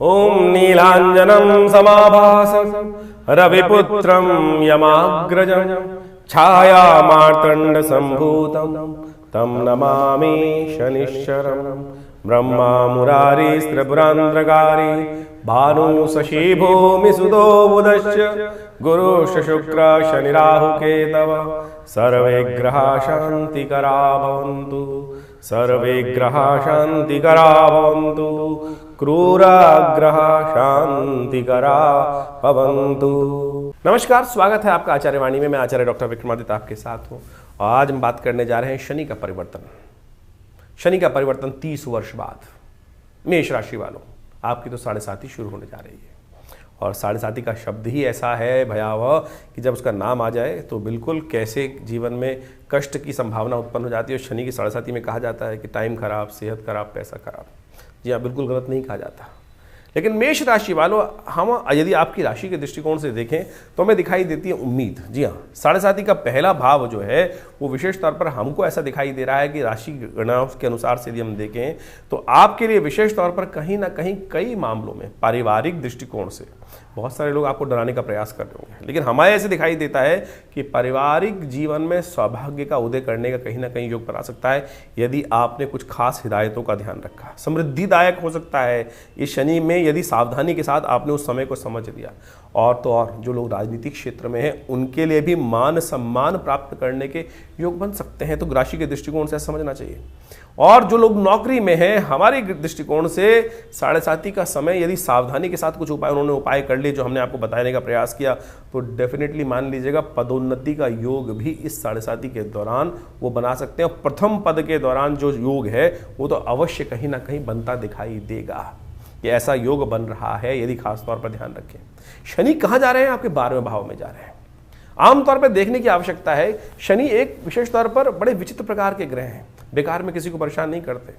ओम नीलांजनं समाभासं रविपुत्रं यमाग्रजं छायामार्तण्ड संभूतं तं नमामि शनिश्चरम्। ब्रह्मा मुरारिस्त्रिपुरान्तकारी भानु शशि भूमि सुदो बुधश्च गुरुश्च शुक्र शनिराहुकेतव सर्वे ग्रहा शान्तिकरा भवन्तु। सर्वे ग्रहा शान्तिकरा भवन्तु। क्रूराग्रह शांतिकरा भवन्तु। नमस्कार, स्वागत है आपका आचार्य वाणी में। मैं आचार्य डॉक्टर विक्रमादित्य आपके साथ हूँ और आज हम बात करने जा रहे हैं शनि का परिवर्तन। शनि का परिवर्तन 30 वर्ष बाद। मेष राशि वालों, आपकी तो 7.5 शुरू होने जा रही है और 7.5 का शब्द ही ऐसा है भयावह कि जब उसका नाम आ जाए तो बिल्कुल कैसे जीवन में कष्ट की संभावना उत्पन्न हो जाती है। और शनि की 7.5 में कहा जाता है कि टाइम खराब, सेहत खराब, पैसा खराब। जी हाँ, बिल्कुल गलत नहीं कहा जाता। लेकिन मेष राशि वालों, हम यदि आपकी राशि के दृष्टिकोण से देखें तो हमें दिखाई देती है उम्मीद। जी हाँ, 7.5 का पहला भाव जो है वो विशेष तौर पर हमको ऐसा दिखाई दे रहा है कि राशि गणना के अनुसार से यदि हम देखें तो आपके लिए विशेष तौर पर कहीं ना कहीं कई मामलों में पारिवारिक दृष्टिकोण से बहुत सारे लोग आपको डराने का प्रयास कर रहे होंगे, लेकिन हमें ऐसे दिखाई देता है कि पारिवारिक जीवन में सौभाग्य का उदय करने का कहीं ना कहीं योग बना सकता है यदि आपने कुछ खास हिदायतों का ध्यान रखा। समृद्धिदायक हो सकता है इस शनि में यदि सावधानी के साथ आपने उस समय को समझ लिया। और तो और जो लोग राजनीतिक क्षेत्र में हैं उनके लिए भी मान सम्मान प्राप्त करने के योग बन सकते हैं, तो राशि के दृष्टिकोण से समझना चाहिए। और जो लोग नौकरी में हैं, हमारे दृष्टिकोण से 7.5 का समय यदि सावधानी के साथ कुछ उन्होंने उपाय कर लिए जो हमने आपको बताने का प्रयास किया तो डेफिनेटली मान लीजिएगा पदोन्नति का योग भी इस 7.5 के दौरान वो बना सकते हैं। और प्रथम पद के दौरान जो योग है वो तो अवश्य कहीं ना कहीं बनता दिखाई देगा। ये ऐसा योग बन रहा है यदि खास तौर पर ध्यान रखें। शनि कहाँ जा रहे हैं? आपके 12वें भाव में जा रहे हैं। आमतौर पर देखने की आवश्यकता है, शनि एक विशेष तौर पर बड़े विचित्र प्रकार के ग्रह हैं। बेकार में किसी को परेशान नहीं करते,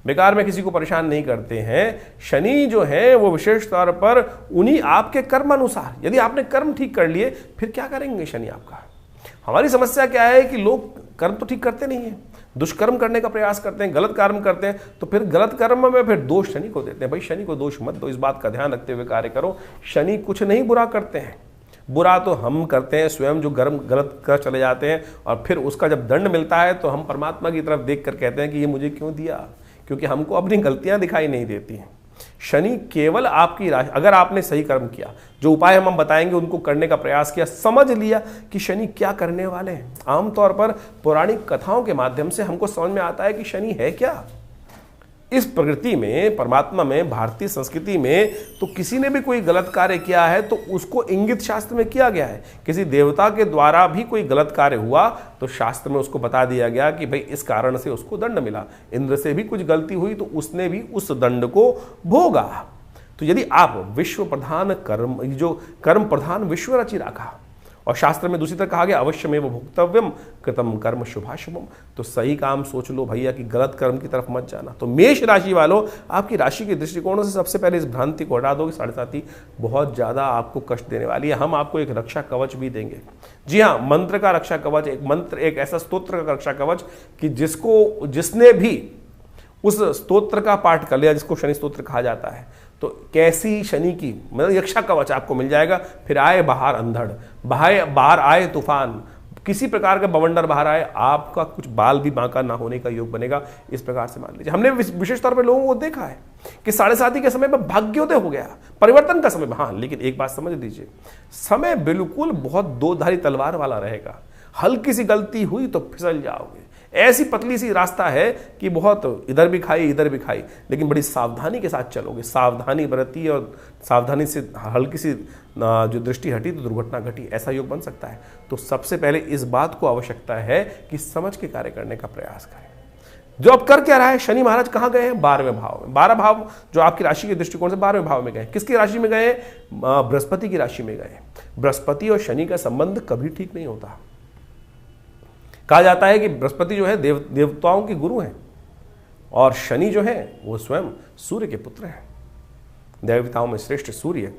बेकार में किसी को परेशान नहीं करते हैं। शनि जो है वो विशेष तौर पर उन्हीं आपके कर्म अनुसार, यदि आपने कर्म ठीक कर लिए फिर क्या करेंगे शनि आपका। हमारी समस्या क्या है कि लोग कर्म तो ठीक करते नहीं है, दुष्कर्म करने का प्रयास करते हैं, गलत कर्म करते हैं, तो फिर गलत कर्म में फिर दोष शनि को देते हैं। भाई शनि को दोष मत दो, इस बात का ध्यान रखते हुए कार्य करो। शनि कुछ नहीं बुरा करते हैं, बुरा तो हम करते हैं स्वयं, जो गलत कर चले जाते हैं और फिर उसका जब दंड मिलता है तो हम परमात्मा की तरफ देख कर कहते हैं कि ये मुझे क्यों दिया, क्योंकि हमको अपनी गलतियां दिखाई नहीं देती हैं। शनि केवल आपकी राशि, अगर आपने सही कर्म किया, जो उपाय हम बताएंगे उनको करने का प्रयास किया, समझ लिया कि शनि क्या करने वाले हैं। आमतौर पर पौराणिक कथाओं के माध्यम से हमको समझ में आता है कि शनि है क्या। इस प्रकृति में, परमात्मा में, भारतीय संस्कृति में तो किसी ने भी कोई गलत कार्य किया है तो उसको इंगित शास्त्र में किया गया है। किसी देवता के द्वारा भी कोई गलत कार्य हुआ तो शास्त्र में उसको बता दिया गया कि भाई इस कारण से उसको दंड मिला। इंद्र से भी कुछ गलती हुई तो उसने भी उस दंड को भोगा। तो यदि आप विश्व प्रधान कर्म, जो कर्म प्रधान विश्व रचि राखा, और शास्त्र में दूसरी तरह कहा गया अवश्यमेव भोक्तव्यम कृतम कर्म शुभाशुभम, तो सही काम सोच लो भैया कि गलत कर्म की तरफ मत जाना। तो मेष राशि वालों, आपकी राशि के दृष्टिकोण से सबसे पहले इस भ्रांति को हटा दो कि 7.5 बहुत ज़्यादा आपको कष्ट देने वाली है। हम आपको एक रक्षा कवच भी देंगे। जी हाँ, मंत्र का रक्षा कवच, एक मंत्र, एक ऐसा स्तोत्र का रक्षा कवच कि जिसने भी उस स्तोत्र का पाठ कर लिया, जिसको शनि स्तोत्र कहा जाता है, तो कैसी शनि की मतलब यक्षा कवच आपको मिल जाएगा। फिर आए बाहर अंधड़, बाहर आए तूफान, किसी प्रकार का बवंडर बाहर आए, आपका कुछ बाल भी बांका ना होने का योग बनेगा। इस प्रकार से मान लीजिए, हमने विशेष तौर पर लोगों को देखा है कि 7.5 के समय में भाग्योदय हो गया, परिवर्तन का समय। हाँ, लेकिन एक बात समझ लीजिए, समय बिल्कुल बहुत दो-धारी तलवार वाला रहेगा। हल्की सी गलती हुई तो फिसल जाओगे। ऐसी पतली सी रास्ता है कि बहुत इधर भी खाई इधर भी खाई, लेकिन बड़ी सावधानी के साथ चलोगे, सावधानी बरती और सावधानी से हल्की सी जो दृष्टि हटी तो दुर्घटना घटी, ऐसा योग बन सकता है। तो सबसे पहले इस बात को आवश्यकता है कि समझ के कार्य करने का प्रयास करें। जो अब कर क्या रहा है, शनि महाराज कहाँ गए हैं? 12वें भाव में। 12 भाव जो आपकी राशि के दृष्टिकोण से 12वें भाव में गए। किसकी राशि में गए? बृहस्पति की राशि में गए। बृहस्पति और शनि का संबंध कभी ठीक नहीं होता। कहा जाता है कि बृहस्पति जो है देवताओं के गुरु हैं और शनि जो है वो स्वयं सूर्य के पुत्र हैं। देवताओं में श्रेष्ठ सूर्य,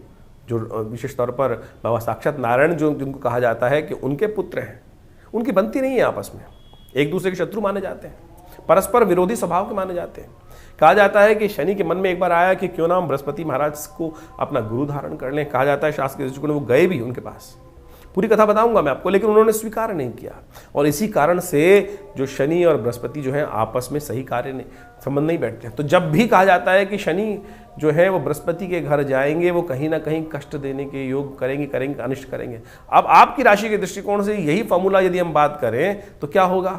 जो विशेष तौर पर बाबा साक्षात नारायण जो जिनको कहा जाता है कि उनके पुत्र हैं, उनकी बनती नहीं है आपस में, एक दूसरे के शत्रु माने जाते हैं। परस्पर विरोधी स्वभाव के माने जाते हैं। कहा जाता है कि शनि के मन में एक बार आया कि क्यों ना हम बृहस्पति महाराज को अपना गुरु धारण कर लें। कहा जाता है शास्त्र के दृष्टिकोण वो गए भी उनके पास, पूरी कथा बताऊंगा मैं आपको, लेकिन उन्होंने स्वीकार नहीं किया। और इसी कारण से जो शनि और बृहस्पति जो है आपस में सही कार्य नहीं, संबंध नहीं बैठते। तो जब भी कहा जाता है कि शनि जो है वो बृहस्पति के घर जाएंगे, वो कहीं ना कहीं कष्ट देने के योग करेंगे, अनिष्ट करेंगे। अब आपकी राशि के दृष्टिकोण से यही फॉर्मूला यदि हम बात करें तो क्या होगा,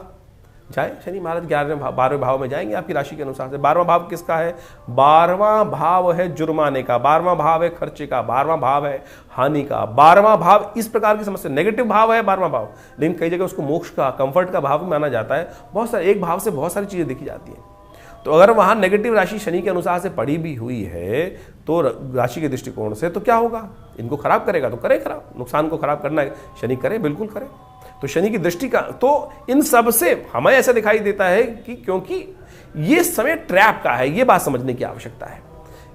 जाए शनि महाराज 12वें भाव में जाएंगे आपकी राशि के अनुसार से। 12वां भाव किसका है? 12वां भाव है जुर्माने का, 12वां भाव है खर्चे का, 12वां भाव है हानि का। 12वां भाव इस प्रकार की समस्या, नेगेटिव भाव है 12वां भाव, लेकिन कई जगह उसको मोक्ष का, कंफर्ट का भाव भी माना जाता है। बहुत सारे, एक भाव से बहुत सारी चीजें देखी जाती हैं। तो अगर वहां नेगेटिव राशि शनि के अनुसार से पड़ी भी हुई है तो राशि के दृष्टिकोण से तो क्या होगा, इनको खराब करेगा तो करे खराब, नुकसान को खराब करना है शनि करे, बिल्कुल करे। तो शनि की दृष्टि का तो इन सब से हमें ऐसा दिखाई देता है कि क्योंकि ये समय ट्रैप का है, ये बात समझने की आवश्यकता है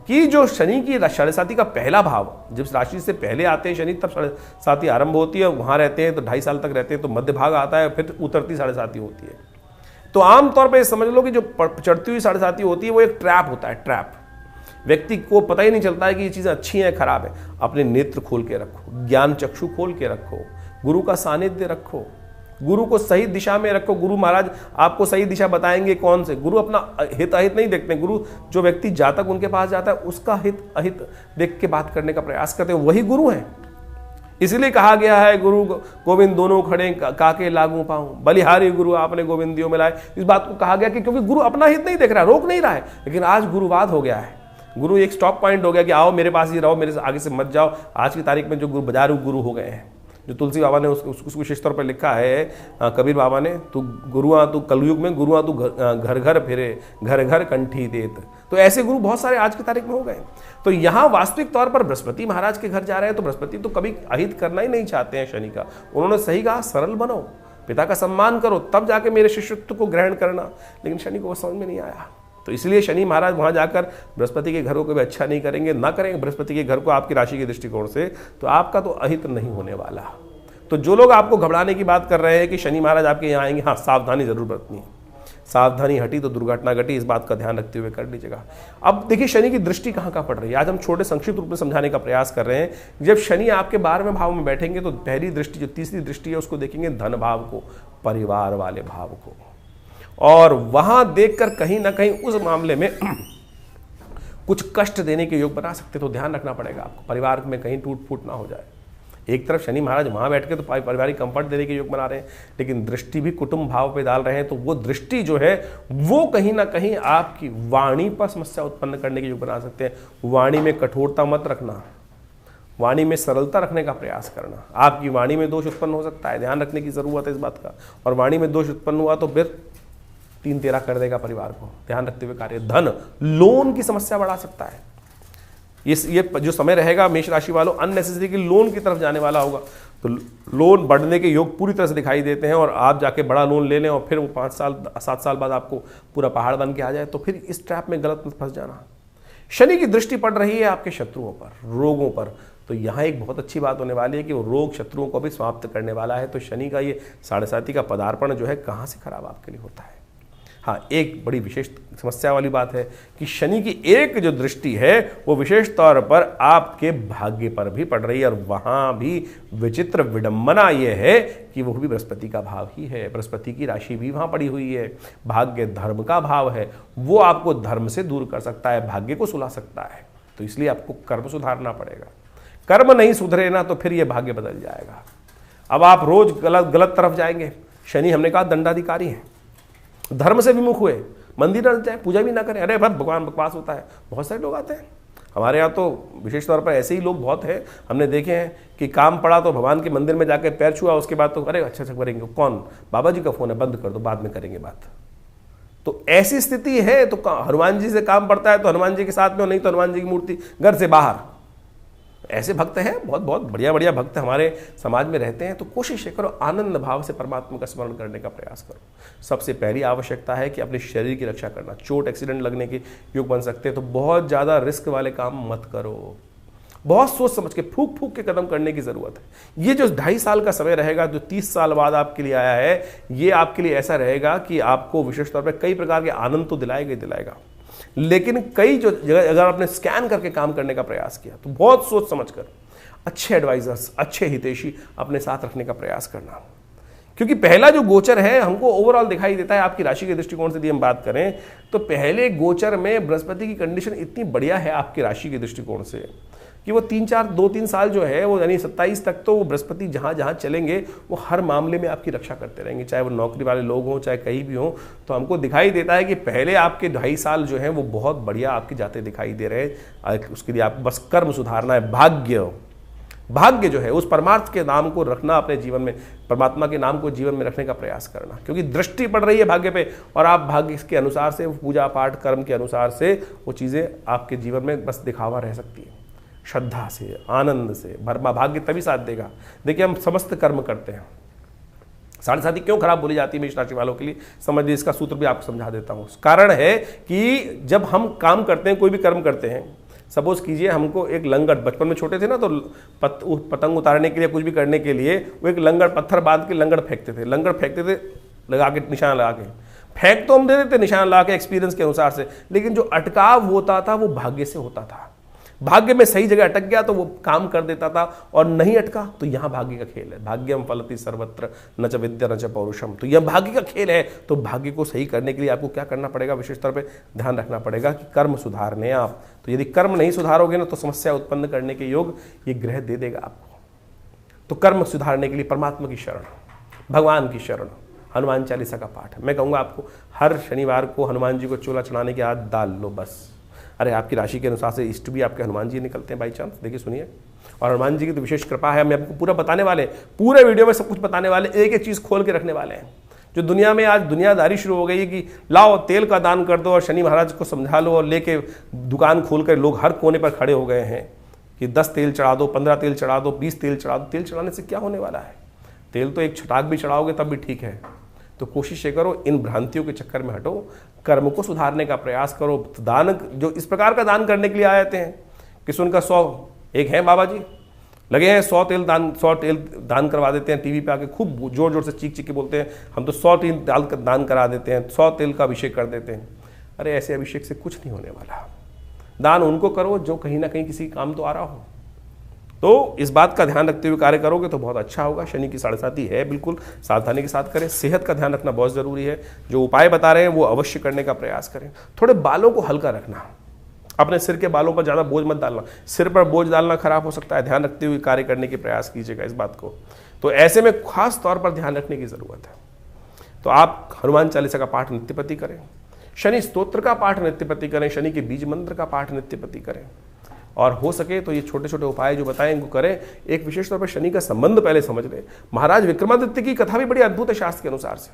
कि जो शनि की साढ़े साथी का पहला भाव जब राशि से पहले आते हैं शनि, तब साढ़े साथी आरंभ होती है, वहां रहते हैं तो 2.5 साल तक रहते हैं, तो मध्य भाग आता है, फिर उतरती साढ़े साथी होती है। तो आमतौर पर समझ लो कि जो चढ़ती हुई साढ़े साथी होती है वो एक ट्रैप होता है। ट्रैप, व्यक्ति को पता ही नहीं चलता है कि ये चीजें अच्छी हैं खराब है। अपने नेत्र खोल के रखो, ज्ञान चक्षु खोल के रखो, गुरु का सानिध्य रखो, गुरु को सही दिशा में रखो। गुरु महाराज आपको सही दिशा बताएंगे कौन से। गुरु अपना हित अहित नहीं देखते, गुरु जो व्यक्ति जातक उनके पास जाता है उसका हित अहित देख के बात करने का प्रयास करते हैं, वही गुरु हैं। इसलिए कहा गया है गुरु गोविंद दोनों खड़े काके लागू पाऊं, बलिहारी गुरु आपने गोविंदियों में लाए। इस बात को कहा गया कि क्योंकि गुरु अपना हित नहीं देख रहा, रोक नहीं रहा है। लेकिन आज गुरुवाद हो गया है, गुरु एक स्टॉप पॉइंट हो गया कि आओ मेरे पास ही रहो, मेरे से आगे से मत जाओ। आज की तारीख में जो गुरु बाजारू गुरु हो गए हैं, जो तुलसी बाबा ने उसको विशेष तौर पर लिखा है, कबीर बाबा ने, तू गुरुआ तू कलयुग में गुरुआ तू घर घर फिरे, घर घर कंठी देत। तो ऐसे गुरु बहुत सारे आज की तारीख में हो गए। तो यहाँ वास्तविक तौर पर बृहस्पति महाराज के घर जा रहे हैं तो बृहस्पति तो कभी अहित करना ही नहीं चाहते हैं शनि का। उन्होंने सही कहा, सरल बनो, पिता का सम्मान करो, तब जाके मेरे शिष्यत्व को ग्रहण करना। लेकिन शनि को वो समझ में नहीं आया। तो इसलिए शनि महाराज वहां जाकर बृहस्पति के घरों को भी अच्छा नहीं करेंगे, ना करेंगे बृहस्पति के घर को आपकी राशि के दृष्टिकोण से, तो आपका तो अहित नहीं होने वाला। तो जो लोग आपको घबराने की बात कर रहे हैं कि शनि महाराज आपके यहाँ आएंगे, हाँ सावधानी जरूर बरतनी है। सावधानी हटी तो दुर्घटना घटी, इस बात का ध्यान रखते हुए कर लीजिएगा। अब देखिए शनि की दृष्टि कहाँ कहाँ पड़ रही है, आज हम छोटे संक्षिप्त रूप में समझाने का प्रयास कर रहे हैं। जब शनि आपके 12वें भाव में बैठेंगे तो पहली दृष्टि, जो तीसरी दृष्टि है, उसको देखेंगे धन भाव को, परिवार वाले भाव को, और वहां देखकर कहीं ना कहीं उस मामले में कुछ कष्ट देने के योग बना सकते। तो ध्यान रखना पड़ेगा आपको, परिवार में कहीं टूट फूट ना हो जाए। एक तरफ शनि महाराज वहां बैठ के तो पारिवारिक कंफर्ट देने के योग बना रहे हैं, लेकिन दृष्टि भी कुटुंब भाव पे डाल रहे हैं। तो वो दृष्टि जो है वो कहीं ना कहीं आपकी वाणी पर समस्या उत्पन्न करने के योग बना सकते हैं। वाणी में कठोरता मत रखना, वाणी में सरलता रखने का प्रयास करना। आपकी वाणी में दोष उत्पन्न हो सकता है, ध्यान रखने की जरूरत है इस बात का। और वाणी में दोष उत्पन्न हुआ तो फिर 3-13 कर देगा परिवार को, ध्यान रखते हुए कार्य। धन, लोन की समस्या बढ़ा सकता है। ये जो समय रहेगा मेष राशि वालों, अननेसेसरी की लोन की तरफ जाने वाला होगा। तो लोन बढ़ने के योग पूरी तरह से दिखाई देते हैं, और आप जाके बड़ा लोन ले लें और फिर वो 5-7 साल बाद आपको पूरा पहाड़ बन के आ जाए, तो फिर इस ट्रैप में गलत मत फंस जाना। शनि की दृष्टि पड़ रही है आपके शत्रुओं पर, रोगों पर। तो यहाँ एक बहुत अच्छी बात होने वाली है कि वो रोग शत्रुओं को भी समाप्त करने वाला है। तो शनि का ये साढ़े साथी का पदार्पण जो है कहाँ से खराब आपके लिए होता है। हाँ, एक बड़ी विशेष समस्या वाली बात है कि शनि की एक जो दृष्टि है वो विशेष तौर पर आपके भाग्य पर भी पड़ रही है, और वहां भी विचित्र विडंबना ये है कि वो भी बृहस्पति का भाव ही है। बृहस्पति की राशि भी वहां पड़ी हुई है, भाग्य धर्म का भाव है, वो आपको धर्म से दूर कर सकता है, भाग्य को सुला सकता है। तो इसलिए आपको कर्म सुधारना पड़ेगा। कर्म नहीं सुधरे ना तो फिर ये भाग्य बदल जाएगा। अब आप रोज गलत तरफ जाएंगे। शनि हमने कहा दंडाधिकारी है, धर्म से विमुख हुए, मंदिर न जाए, पूजा भी ना करें, अरे भगवान बकवास होता है। बहुत सारे लोग आते हैं हमारे यहाँ, तो विशेष तौर पर ऐसे ही लोग बहुत हैं, हमने देखे हैं कि काम पड़ा तो भगवान के मंदिर में जाकर पैर छुआ, उसके बाद तो अरे अच्छा करेंगे, कौन, बाबा जी का फोन है, बंद कर दो, बाद में करेंगे बात। तो ऐसी स्थिति है। तो हनुमान जी से काम पड़ता है तो हनुमान जी के साथ में, नहीं तो हनुमान जी की मूर्ति घर से बाहर। ऐसे भक्त हैं, बहुत बहुत बढ़िया बढ़िया भक्त हमारे समाज में रहते हैं। तो कोशिश करो आनंद भाव से परमात्मा का स्मरण करने का प्रयास करो। सबसे पहली आवश्यकता है कि अपने शरीर की रक्षा करना। चोट एक्सीडेंट लगने के योग बन सकते हैं, तो बहुत ज़्यादा रिस्क वाले काम मत करो। बहुत सोच समझ के फूक फूक के कदम करने की जरूरत है। ये जो 2.5 साल का समय रहेगा, जो 30 साल बाद आपके लिए आया है, ये आपके लिए ऐसा रहेगा कि आपको विशेष तौर पर कई प्रकार के आनंद तो दिलाएगा, लेकिन कई जो जगह अगर आपने स्कैन करके काम करने का प्रयास किया तो बहुत सोच समझकर अच्छे एडवाइजर्स, अच्छे हितैषी अपने साथ रखने का प्रयास करना। क्योंकि पहला जो गोचर है हमको ओवरऑल दिखाई देता है, आपकी राशि के दृष्टिकोण से यदि हम बात करें तो पहले गोचर में बृहस्पति की कंडीशन इतनी बढ़िया है आपकी राशि के दृष्टिकोण से कि वो 2-3 साल जो है वो यानी 27 तक तो वो बृहस्पति जहाँ जहाँ चलेंगे वो हर मामले में आपकी रक्षा करते रहेंगे, चाहे वो नौकरी वाले लोग हों चाहे कहीं भी हों। तो हमको दिखाई देता है कि पहले आपके 2.5 साल जो हैं वो बहुत बढ़िया आपके जाते दिखाई दे रहे हैं। उसके लिए आप बस कर्म सुधारना है, भाग्य जो है उस परमार्थ के नाम को रखना अपने जीवन में, परमात्मा के नाम को जीवन में रखने का प्रयास करना, क्योंकि दृष्टि पड़ रही है भाग्य पे और आप भाग्य के अनुसार से पूजा पाठ कर्म के अनुसार से वो चीज़ें आपके जीवन में बस दिखावा रह सकती है। श्रद्धा से, आनंद से भरमा भाग्य तभी साथ देगा। देखिए हम समस्त कर्म करते हैं, साढ़े साथी क्यों खराब बोली जाती है मेष राशि वालों के लिए, समझ लीजिए इसका सूत्र भी आपको समझा देता हूँ। कारण है कि जब हम काम करते हैं, कोई भी कर्म करते हैं, सपोज कीजिए हमको एक लंगड़, बचपन में छोटे थे ना तो पतंग उतारने के लिए कुछ भी करने के लिए वो एक लंगड़ पत्थर बांध के लंगड़ फेंकते थे, लगा के निशान लगा के फेंक तो हम दे देते निशान लगा के एक्सपीरियंस के अनुसार से, लेकिन जो अटकाव होता था वो भाग्य से होता था। भाग्य में सही जगह अटक गया तो वो काम कर देता था, और नहीं अटका तो यहां भाग्य का खेल है। भाग्यम फलति सर्वत्र न च विद्या न च पौरुषम। तो यह भाग्य का खेल है। तो भाग्य को सही करने के लिए आपको क्या करना पड़ेगा, विशेष तौर पे ध्यान रखना पड़ेगा कि कर्म सुधारने आप। तो यदि कर्म नहीं सुधारोगे ना तो समस्या उत्पन्न करने के योग ये ग्रह दे देगा आपको। तो कर्म सुधारने के लिए परमात्मा की शरण, भगवान की शरण, हनुमान चालीसा का पाठ। मैं कहूँगा आपको हर शनिवार को हनुमान जी को चोला चढ़ाने के हाथ डाल लो बस। अरे आपकी राशि के अनुसार से इष्ट भी आपके हनुमान जी निकलते हैं बाई चांस, देखिए सुनिए। और हनुमान जी की तो विशेष कृपा है, हमें आपको पूरा बताने वाले, पूरे वीडियो में सब कुछ बताने वाले, एक एक चीज़ खोल के रखने वाले हैं। जो दुनिया में आज दुनियादारी शुरू हो गई है कि लाओ तेल का दान कर दो और शनि महाराज को समझा लो, और लेके दुकान खोल कर लोग हर कोने पर खड़े हो गए हैं कि 10 तेल चढ़ा दो, 15 तेल चढ़ा दो, 20 तेल चढ़ा दो। तेल चढ़ाने से क्या होने वाला है? तेल तो एक छटाक भी चढ़ाओगे तब भी ठीक है। तो कोशिश ये करो, इन भ्रांतियों के चक्कर में हटो, कर्म को सुधारने का प्रयास करो। दान जो इस प्रकार का दान करने के लिए आए थे कि उनका 100 एक है बाबा जी लगे हैं 100 तेल दान करवा देते हैं। टीवी पे आके खूब जोर जोर से चीख चीख के बोलते हैं हम तो 100 तेल दान करा देते हैं, 100 तेल का अभिषेक कर देते हैं। अरे ऐसे अभिषेक से कुछ नहीं होने वाला। दान उनको करो जो कहीं ना कहीं किसी काम तो आ रहा हो। तो इस बात का ध्यान रखते हुए कार्य करोगे तो बहुत अच्छा होगा। शनि की साढ़े साथी है, बिल्कुल सावधानी के साथ करें। सेहत का ध्यान रखना बहुत ज़रूरी है। जो उपाय बता रहे हैं वो अवश्य करने का प्रयास करें। थोड़े बालों को हल्का रखना, अपने सिर के बालों पर ज़्यादा बोझ मत डालना। सिर पर बोझ डालना खराब हो सकता है, ध्यान रखते हुए कार्य करने के प्रयास कीजिएगा इस बात को। तो ऐसे में खास तौर पर ध्यान रखने की ज़रूरत है। तो आप हनुमान चालीसा का पाठ नित्यपति करें, शनि स्तोत्र का पाठ नित्यपति करें, शनि के बीज मंत्र का पाठ नित्यपति करें, और हो सके तो ये छोटे छोटे उपाय जो बताएं इनको करें। एक विशेष तौर पर शनि का संबंध पहले समझ लें। महाराज विक्रमादित्य की कथा भी बड़ी अद्भुत है शास्त्र के अनुसार से।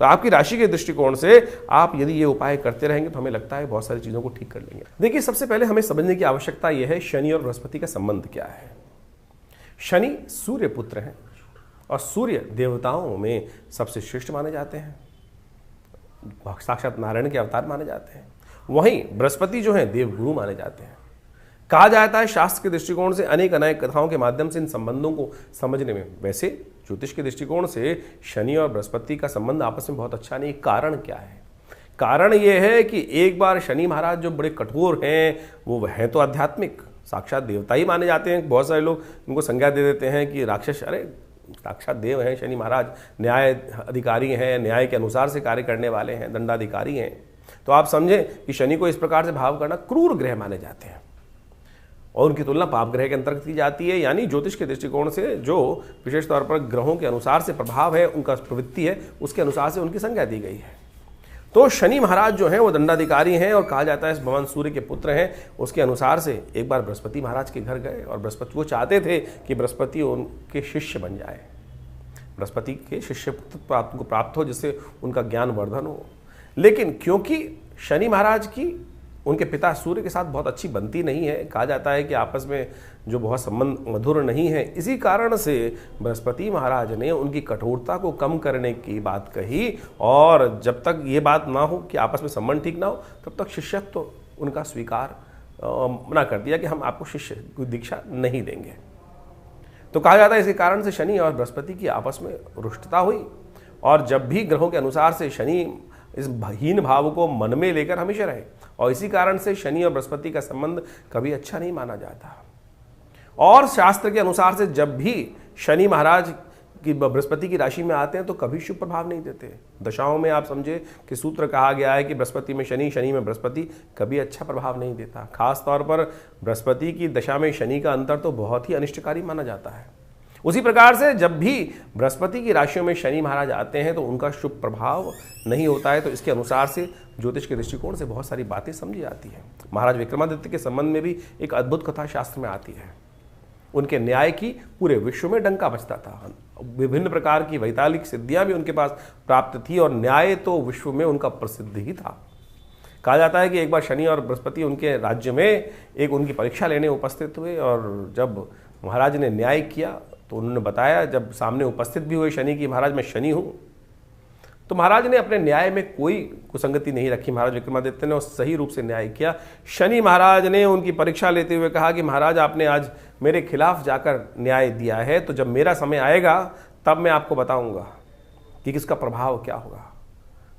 तो आपकी राशि के दृष्टिकोण से आप यदि ये उपाय करते रहेंगे तो हमें लगता है बहुत सारी चीज़ों को ठीक कर लेंगे। देखिए सबसे पहले हमें समझने की आवश्यकता यह है शनि और बृहस्पति का संबंध क्या है। शनि सूर्य पुत्र हैं और सूर्य देवताओं में सबसे श्रेष्ठ माने जाते हैं, साक्षात नारायण के अवतार माने जाते हैं। वहीं बृहस्पति जो हैं देवगुरु माने जाते हैं। कहा जाता है शास्त्र के दृष्टिकोण से अनेक कथाओं के माध्यम से इन संबंधों को समझने में। वैसे ज्योतिष के दृष्टिकोण से शनि और बृहस्पति का संबंध आपस में बहुत अच्छा नहीं। कारण क्या है? कारण ये है कि एक बार शनि महाराज जो बड़े कठोर हैं, वो हैं तो आध्यात्मिक साक्षात देवता ही माने जाते हैं। बहुत सारे लोग उनको संज्ञा दे देते हैं कि राक्षस, अरे साक्षात देव हैं शनि महाराज, न्याय अधिकारी हैं, न्याय के अनुसार से कार्य करने वाले हैं, दंडाधिकारी हैं। तो आप समझें कि शनि को इस प्रकार से भाव करना क्रूर ग्रह माने जाते हैं और उनकी तुलना पाप ग्रह के अंतर्गत की जाती है। यानी ज्योतिष के दृष्टिकोण से जो विशेष तौर पर ग्रहों के अनुसार से प्रभाव है, उनका प्रवृत्ति है, उसके अनुसार से उनकी संज्ञा दी गई है। तो शनि महाराज जो हैं वो दंडाधिकारी हैं और कहा जाता है भगवान सूर्य के पुत्र हैं। उसके अनुसार से एक बार बृहस्पति महाराज के घर गए और बृहस्पति वो चाहते थे कि बृहस्पति उनके शिष्य बन जाए, बृहस्पति के शिष्य को प्राप्त हो, जिससे उनका ज्ञान वर्धन हो। लेकिन क्योंकि शनि महाराज की उनके पिता सूर्य के साथ बहुत अच्छी बनती नहीं है, कहा जाता है कि आपस में जो बहुत संबंध मधुर नहीं है, इसी कारण से बृहस्पति महाराज ने उनकी कठोरता को कम करने की बात कही। और जब तक ये बात ना हो कि आपस में संबंध ठीक ना हो, तब तक शिष्यत्व उनका स्वीकार मना कर दिया कि हम आपको शिष्य की दीक्षा नहीं देंगे। तो कहा जाता है इसके कारण से शनि और बृहस्पति की आपस में रुष्टता हुई, और जब भी ग्रहों के अनुसार से शनि इस हीन भाव को मन में लेकर हमेशा रहे, और इसी कारण से शनि और बृहस्पति का संबंध कभी अच्छा नहीं माना जाता। और शास्त्र के अनुसार से जब भी शनि महाराज की बृहस्पति की राशि में आते हैं तो कभी शुभ प्रभाव नहीं देते। दशाओं में आप समझे कि सूत्र कहा गया है कि बृहस्पति में शनि, शनि में बृहस्पति कभी अच्छा प्रभाव नहीं देता। खास तौर पर बृहस्पति की दशा में शनि का अंतर तो बहुत ही अनिष्टकारी माना जाता है। उसी प्रकार से जब भी बृहस्पति की राशियों में शनि महाराज आते हैं तो उनका शुभ प्रभाव नहीं होता है। तो इसके अनुसार से ज्योतिष के दृष्टिकोण से बहुत सारी बातें समझी जाती हैं। महाराज विक्रमादित्य के संबंध में भी एक अद्भुत कथा शास्त्र में आती है। उनके न्याय की पूरे विश्व में डंका बजता था, विभिन्न प्रकार की वैतालिक सिद्धियां भी उनके पास प्राप्त थी, और न्याय तो विश्व में उनका प्रसिद्ध ही था। कहा जाता है कि एक बार शनि और बृहस्पति उनके राज्य में एक उनकी परीक्षा लेने उपस्थित हुए, और जब महाराज ने न्याय किया तो उन्होंने बताया, जब सामने उपस्थित भी हुए शनि की, महाराज मैं शनि हूँ, तो महाराज ने अपने न्याय में कोई कुसंगति नहीं रखी। महाराज विक्रमादित्य ने सही रूप से न्याय किया। शनि महाराज ने उनकी परीक्षा लेते हुए कहा कि महाराज आपने आज मेरे खिलाफ जाकर न्याय दिया है, तो जब मेरा समय आएगा तब मैं आपको बताऊंगा कि किसका प्रभाव क्या होगा।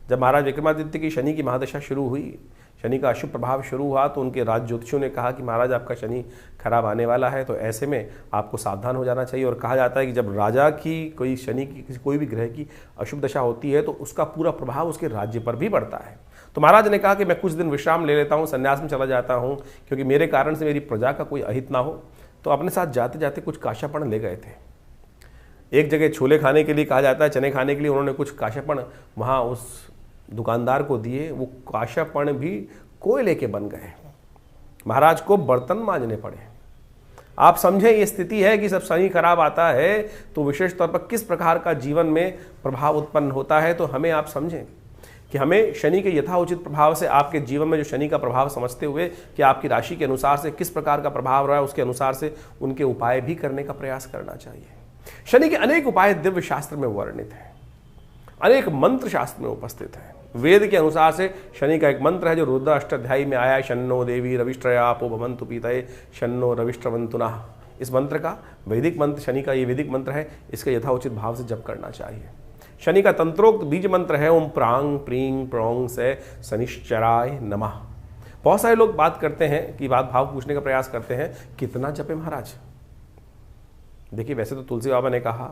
जब महाराज विक्रमादित्य की शनि की महादशा शुरू हुई, शनि का अशुभ प्रभाव शुरू हुआ, तो उनके राज ज्योतिषियों ने कहा कि महाराज आपका शनि खराब आने वाला है, तो ऐसे में आपको सावधान हो जाना चाहिए। और कहा जाता है कि जब राजा की कोई शनि की कोई भी ग्रह की अशुभ दशा होती है तो उसका पूरा प्रभाव उसके राज्य पर भी पड़ता है। तो महाराज ने कहा कि मैं कुछ दिन विश्राम ले लेता हूँ, संन्यास में चला जाता हूँ, क्योंकि मेरे कारण से मेरी प्रजा का कोई अहित ना हो। तो अपने साथ जाते जाते कुछ काशापण ले गए थे। एक जगह छोले खाने के लिए, कहा जाता है चने खाने के लिए, उन्होंने कुछ काशापण वहाँ उस दुकानदार को दिए। वो काशापण भी कोयले के बन गए, महाराज को बर्तन मांजने पड़े। आप समझें ये स्थिति है कि जब शनि खराब आता है तो विशेष तौर पर किस प्रकार का जीवन में प्रभाव उत्पन्न होता है। तो हमें आप समझें कि हमें शनि के यथाउचित प्रभाव से आपके जीवन में जो शनि का प्रभाव समझते हुए कि आपकी राशि के अनुसार से किस प्रकार का प्रभाव रहा है, उसके अनुसार से उनके उपाय भी करने का प्रयास करना चाहिए। शनि के अनेक उपाय दिव्य शास्त्र में वर्णित हैं, अनेक मंत्र शास्त्र में उपस्थित हैं। वेद के अनुसार से शनि का एक मंत्र है जो रुद्र अष्टाध्यायी में आया है, शन्नो देवी रविष्ट्रयापो भवन्तु पीतये शन्नो रविष्ट्रवन्तुनः। इस मंत्र का वैदिक मंत्र, शनि का ये वैदिक मंत्र है, इसका यथाउचित भाव से जप करना चाहिए। शनि का तंत्रोक्त बीज मंत्र है ओम प्रांग प्रींग प्रोंग से शनिश्चराय नमः। बहुत सारे लोग बात करते हैं कि बात भाव पूछने का प्रयास करते हैं कितना जपे महाराज। देखिए वैसे तो तुलसी बाबा ने कहा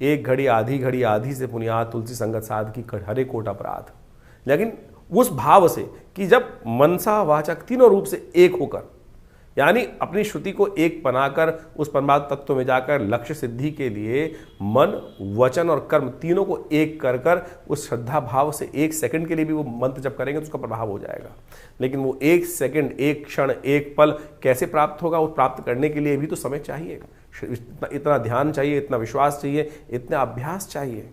एक घड़ी आधी से पुनियाद तुलसी संगत साध की हरे कोट अपराध, लेकिन उस भाव से कि जब मनसा वाचक तीनों रूप से एक होकर, यानी अपनी श्रुति को एक बनाकर उस परमात्म तत्व में जाकर लक्ष्य सिद्धि के लिए मन वचन और कर्म तीनों को एक कर कर उस श्रद्धा भाव से एक सेकंड के लिए भी वो मंत्र जब करेंगे तो उसका प्रभाव हो जाएगा। लेकिन वो एक सेकंड, एक क्षण, एक पल कैसे प्राप्त होगा, वो प्राप्त करने के लिए भी तो समय चाहिए, इतना ध्यान चाहिए, इतना विश्वास चाहिए, इतना अभ्यास चाहिए।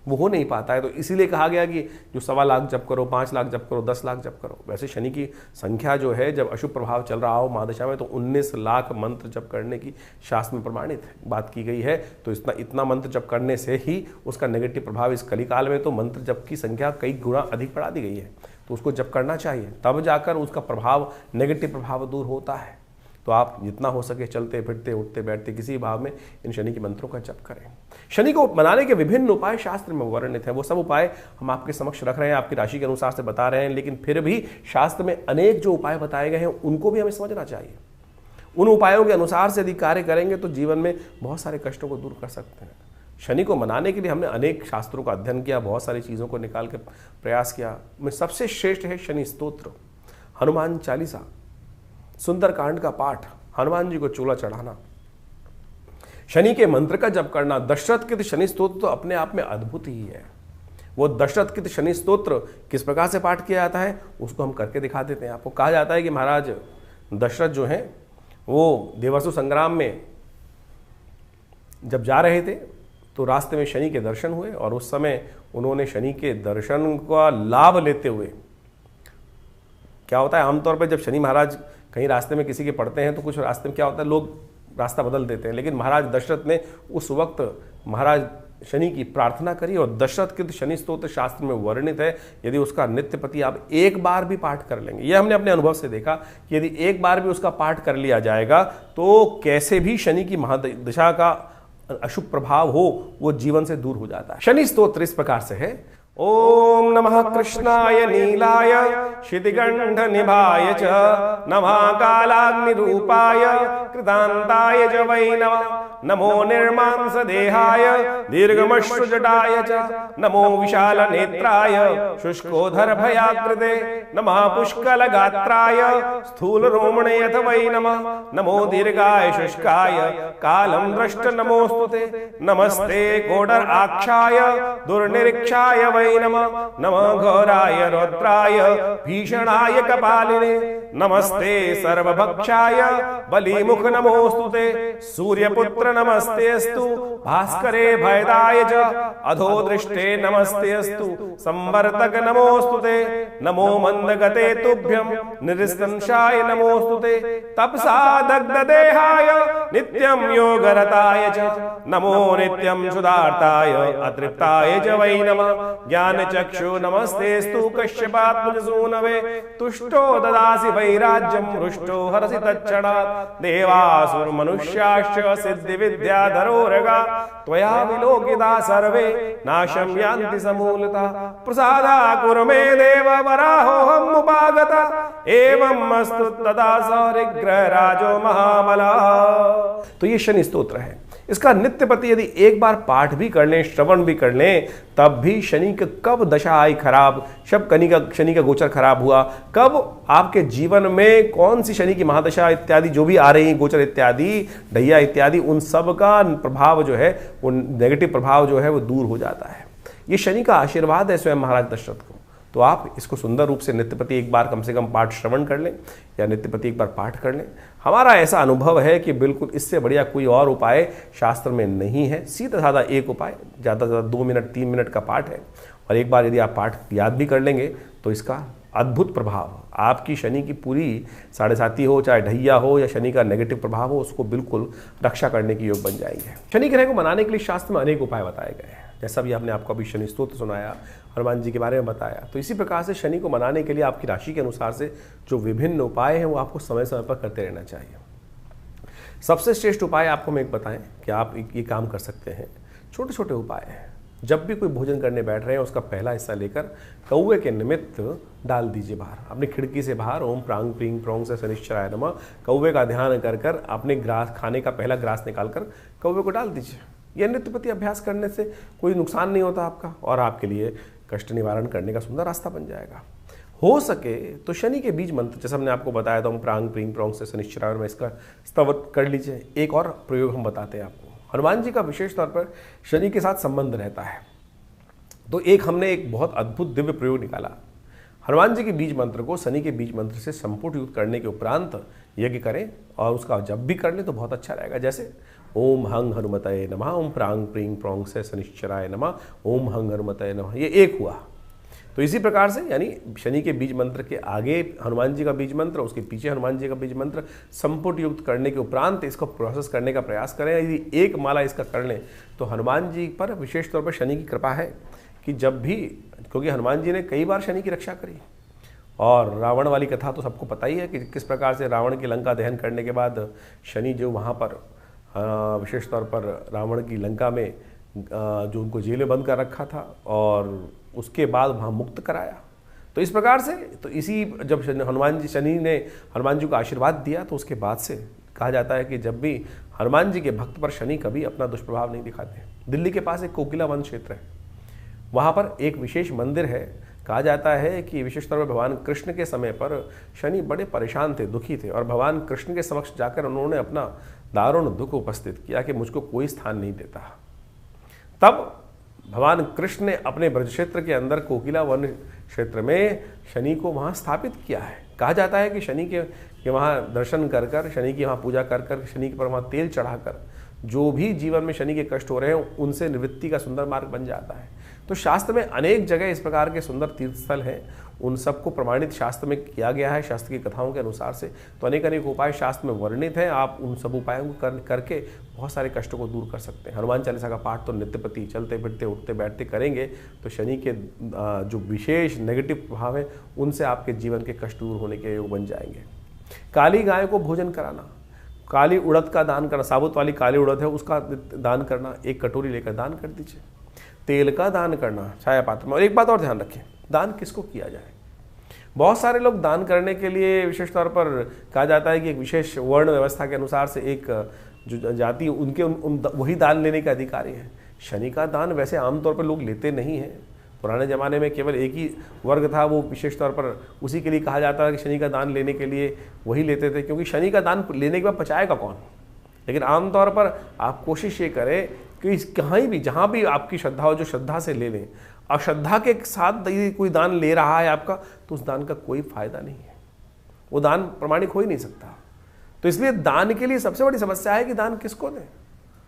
वो हो नहीं पाता है। तो इसीलिए कहा गया कि जो 1.25 लाख जप करो, 5 लाख जप करो, 10 लाख जप करो। वैसे शनि की संख्या जो है जब अशुभ प्रभाव चल रहा हो महादशा में तो 19 लाख मंत्र जप करने की शास्त्र में प्रमाणित बात की गई है। तो इतना मंत्र जप करने से ही उसका नेगेटिव प्रभाव, इस कलिकाल में तो मंत्र जप की संख्या कई गुना अधिक बढ़ा दी गई है, तो उसको जप करना चाहिए, तब जाकर उसका प्रभाव, नेगेटिव प्रभाव दूर होता है। तो आप जितना हो सके चलते फिरते उठते बैठते किसी भाव में इन शनि के मंत्रों का जप करें। शनि को मनाने के विभिन्न उपाय शास्त्र में वर्णित हैं, वो सब उपाय हम आपके समक्ष रख रहे हैं, आपकी राशि के अनुसार से बता रहे हैं। लेकिन फिर भी शास्त्र में अनेक जो उपाय बताए गए हैं उनको भी हमें समझना चाहिए। उन उपायों के अनुसार से यदि कार्य करेंगे तो जीवन में बहुत सारे कष्टों को दूर कर सकते हैं। शनि को मनाने के लिए हमने अनेक शास्त्रों का अध्ययन किया, बहुत सारी चीज़ों को निकाल के प्रयास किया। में सबसे श्रेष्ठ है शनि स्तोत्र, हनुमान चालीसा, सुंदरकांड का पाठ, हनुमान जी को चूल्हा चढ़ाना, शनि के मंत्र का जप करना। दशरथ कृत शनि स्तोत्र तो अपने आप में अद्भुत ही है। वो दशरथ कृत शनि स्तोत्र किस प्रकार से पाठ किया जाता है उसको हम करके दिखा देते हैं आपको। कहा जाता है कि महाराज दशरथ जो हैं वो देवासुर संग्राम में जब जा रहे थे तो रास्ते में शनि के दर्शन हुए, और उस समय उन्होंने शनि के दर्शन का लाभ लेते हुए, क्या होता है आमतौर पर जब शनि महाराज कहीं रास्ते में किसी के पड़ते हैं तो कुछ रास्ते में क्या होता है लोग रास्ता बदल देते हैं, लेकिन महाराज दशरथ ने उस वक्त महाराज शनि की प्रार्थना करिए। और दशरथ कृत शनि स्तोत्र शास्त्र में वर्णित है, यदि उसका नित्यपति आप एक बार भी पाठ कर लेंगे, यह हमने अपने अनुभव से देखा कि यदि एक बार भी उसका पाठ कर लिया जाएगा तो कैसे भी शनि की महादशा का अशुभ प्रभाव हो वो जीवन से दूर हो जाता है। शनि स्तोत्र इस प्रकार से है। ओम नमः कृष्णाय नीलाय शितिगंध निभाय च नमः कालाग्निरूपाय कृतांताय च वै नमः नमो निर्मांस देहाय दीर्घमश्रुजटाय च नमो विशाल नेत्राय शुष्कोधर भयाकृते नमः पुष्कल गात्राय स्थूल रोमणे अथ वै नमः नमो दीर्घाय शुष्काय कालं दृष्ट नमोस्तुते नमस्ते कोडर आक्षाय दुर्निरीक्षाय वै नमः नमः घोराय रौद्राय भीषणाय कपालिने नमस्ते सर्वभक्षाय बलिमुख नमोस्तुते सूर्यपुत्र नमस्तेस्तु भास्करे भयदाय च अधोदृष्टे नमस्तेस्तु संवर्तक नमोस्तुते नमो मंदगते तुभ्यं निरस्तंशाय नमोस्तुते तपसा दग्ध देहाय नित्यं योगरताय च नमो नित्यं सुदार्ताय अतृप्ताय च वै नमः ज्ञान चक्षु नमस्तेस्तु कश्यपात्मजसूनवे तुष्टो ददासि वैराज्यं हृष्टो हरसि तच्छणात् देवासुर मनुष्याश्च सिद्धि विद्याधरोरगा त्वया विलोकिता सर्वे नाशं यान्ति समूलतः प्रसादा कुरु मे देव वराहोऽहम् उपागता एवं अस्तु तदा सौरिग्रह राजो महाबला। तो ये शनि स्तोत्र है। इसका नित्यपति यदि एक बार पाठ भी कर लें, श्रवण भी कर लें, तब भी शनि का कब दशा आई खराब, शनि का गोचर खराब हुआ, कब आपके जीवन में कौन सी शनि की महादशा इत्यादि जो भी आ रही है, गोचर इत्यादि, ढैया इत्यादि, उन सब का प्रभाव जो है वो नेगेटिव प्रभाव जो है वो दूर हो जाता है। ये शनि का आशीर्वाद है स्वयं महाराज दशरथ को। तो आप इसको सुंदर रूप से नित्यपति एक बार कम से कम पाठ श्रवण कर लें या नित्यपति एक बार पाठ कर लें। हमारा ऐसा अनुभव है कि बिल्कुल इससे बढ़िया कोई और उपाय शास्त्र में नहीं है। सीधा साधा एक उपाय, ज़्यादा से ज़्यादा 2 मिनट 3 मिनट का पाठ है, और एक बार यदि आप पाठ याद भी कर लेंगे तो इसका अद्भुत प्रभाव आपकी शनि की पूरी 7.5 हो, चाहे ढैया हो या शनि का नेगेटिव प्रभाव हो, उसको बिल्कुल रक्षा करने के योग बन जाएंगे। शनि ग्रह को मनाने के लिए शास्त्र में अनेक उपाय बताए गए हैं। जैसा भी आपने आपको अभी शनि स्तोत्र सुनाया, हनुमान जी के बारे में बताया, तो इसी प्रकार से शनि को मनाने के लिए आपकी राशि के अनुसार से जो विभिन्न उपाय हैं वो आपको समय समय पर करते रहना चाहिए। सबसे श्रेष्ठ उपाय आपको मैं एक बताएं कि आप ये काम कर सकते हैं। छोटे छोटे उपाय हैं। जब भी कोई भोजन करने बैठ रहे हैं उसका पहला हिस्सा लेकर कौवे के निमित्त डाल दीजिए बाहर, अपनी खिड़की से बाहर। ओम प्रांग प्रींग प्रोंग से शनिश्चराय नमः कौवे का ध्यान कर कर अपने ग्रास, खाने का पहला ग्रास निकालकर कौवे को डाल दीजिए। यह नित्यपति अभ्यास करने से कोई नुकसान नहीं होता आपका, और आपके लिए कष्ट निवारण करने का सुंदर रास्ता बन जाएगा। हो सके तो शनि के बीज मंत्र, जैसे हमने आपको बताया था, ओम प्रांग प्रींग प्रोंग से शनिश्चराय में, इसका स्तवन कर लीजिए। एक और प्रयोग हम बताते हैं आपको। हनुमान जी का विशेष तौर पर शनि के साथ संबंध रहता है, तो हमने एक बहुत अद्भुत दिव्य प्रयोग निकाला। हनुमान जी के बीज मंत्र को शनि के बीज मंत्र से संपुट युक्त करने के उपरांत यज्ञ करें, और उसका जब भी कर लें तो बहुत अच्छा रहेगा। जैसे ओम हंग हनुमतये नमः, ओम प्रांग प्रींग प्रोंग से शनिश्चराय नमः, ओम हंग हनुमतये नमः, ये एक हुआ। तो इसी प्रकार से यानी शनि के बीज मंत्र के आगे हनुमान जी का बीज मंत्र, उसके पीछे हनुमान जी का बीज मंत्र संपुट युक्त करने के उपरांत इसको प्रोसेस करने का प्रयास करें। यदि एक माला इसका कर लें तो हनुमान जी पर विशेष तौर पर शनि की कृपा है कि जब भी, क्योंकि हनुमान जी ने कई बार शनि की रक्षा करी, और रावण वाली कथा तो सबको पता ही है कि किस प्रकार से रावण की लंका दहन करने के बाद शनि जो वहाँ पर विशेष तौर पर रावण की लंका में जो उनको जेल में बंद कर रखा था और उसके बाद वहाँ मुक्त कराया। तो इस प्रकार से तो इसी जब शनि ने हनुमान जी को आशीर्वाद दिया तो उसके बाद से कहा जाता है कि जब भी हनुमान जी के भक्त पर शनि कभी अपना दुष्प्रभाव नहीं दिखाते। दिल्ली के पास एक कोकिला वन क्षेत्र है, वहाँ पर एक विशेष मंदिर है। कहा जाता है कि विशेष तौर पर भगवान कृष्ण के समय पर शनि बड़े परेशान थे, दुखी थे, और भगवान कृष्ण के समक्ष जाकर उन्होंने अपना दारुण दुख उपस्थित किया कि मुझको कोई स्थान नहीं देता। तब भगवान कृष्ण ने अपने ब्रज क्षेत्र के अंदर कोकिला वन क्षेत्र में शनि को वहाँ स्थापित किया है। कहा जाता है कि शनि के वहाँ दर्शन कर कर, शनि की वहाँ पूजा कर कर, शनि के पर वहाँ तेल चढ़ाकर जो भी जीवन में शनि के कष्ट हो रहे हैं उनसे निवृत्ति का सुंदर मार्ग बन जाता है। तो शास्त्र में अनेक जगह इस प्रकार के सुंदर तीर्थ स्थल हैं, उन सबको प्रमाणित शास्त्र में किया गया है, शास्त्र की कथाओं के अनुसार से। तो अनेक अनेक उपाय शास्त्र में वर्णित हैं, आप उन सब उपायों को करके बहुत सारे कष्टों को दूर कर सकते हैं। हनुमान चालीसा का पाठ तो नित्य प्रति चलते फिरते उठते बैठते करेंगे तो शनि के जो विशेष नेगेटिव प्रभाव हैं उनसे आपके जीवन के कष्ट दूर होने के योग बन जाएंगे। काली गाय को भोजन कराना, काली उड़द का दान करना, साबुत वाली काली उड़द है उसका दान करना, 1 कटोरी लेकर दान कर दीजिए। तेल का दान करना छाया पात्र में। और एक बात और ध्यान रखें, दान किसको किया जाए। बहुत सारे लोग दान करने के लिए विशेष तौर पर कहा जाता है कि एक विशेष वर्ण व्यवस्था के अनुसार से एक जो जाति उनके वही दान लेने के अधिकारी हैं। शनि का दान वैसे आमतौर पर लोग लेते नहीं हैं। पुराने ज़माने में केवल एक ही वर्ग था, वो विशेष तौर पर उसी के लिए कहा जाता है कि शनि का दान लेने के लिए वही लेते थे, क्योंकि शनि का दान लेने के बाद पचाएगा कौन। लेकिन आमतौर पर आप कोशिश ये करें कि कहीं भी जहाँ भी आपकी श्रद्धा हो, जो श्रद्धा से ले लें। अश्रद्धा के साथ यदि कोई दान ले रहा है आपका, तो उस दान का कोई फायदा नहीं है, वो दान प्रमाणिक हो ही नहीं सकता। तो इसलिए दान के लिए सबसे बड़ी समस्या है कि दान किसको दें।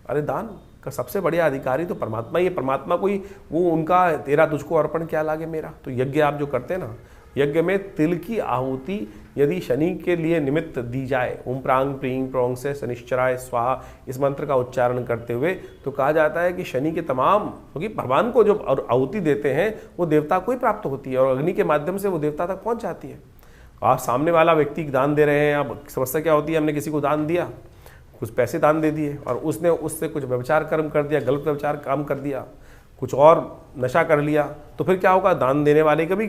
अरे दान का सबसे बढ़िया अधिकारी तो परमात्मा ही है। परमात्मा को ही वो उनका तेरा तुझको अर्पण क्या लागे मेरा। तो यज्ञ आप जो करते हैं ना, यज्ञ में तिल की आहुति यदि शनि के लिए निमित्त दी जाए, ओम प्रांग प्रीं प्रोंग से शनिश्चराय स्वाहा इस मंत्र का उच्चारण करते हुए, तो कहा जाता है कि शनि के तमाम, क्योंकि भगवान को जो आहुति देते हैं वो देवता को ही प्राप्त होती है और अग्नि के माध्यम से वो देवता तक पहुंच जाती है। आप सामने वाला व्यक्ति दान दे रहे हैं, अब समस्या क्या होती है, हमने किसी को दान दिया, कुछ पैसे दान दे दिए और उसने उससे कुछ व्यभिचार कर्म कर दिया, गलत व्यभिचार काम कर दिया, कुछ और नशा कर लिया, तो फिर क्या होगा, दान देने वाले का भी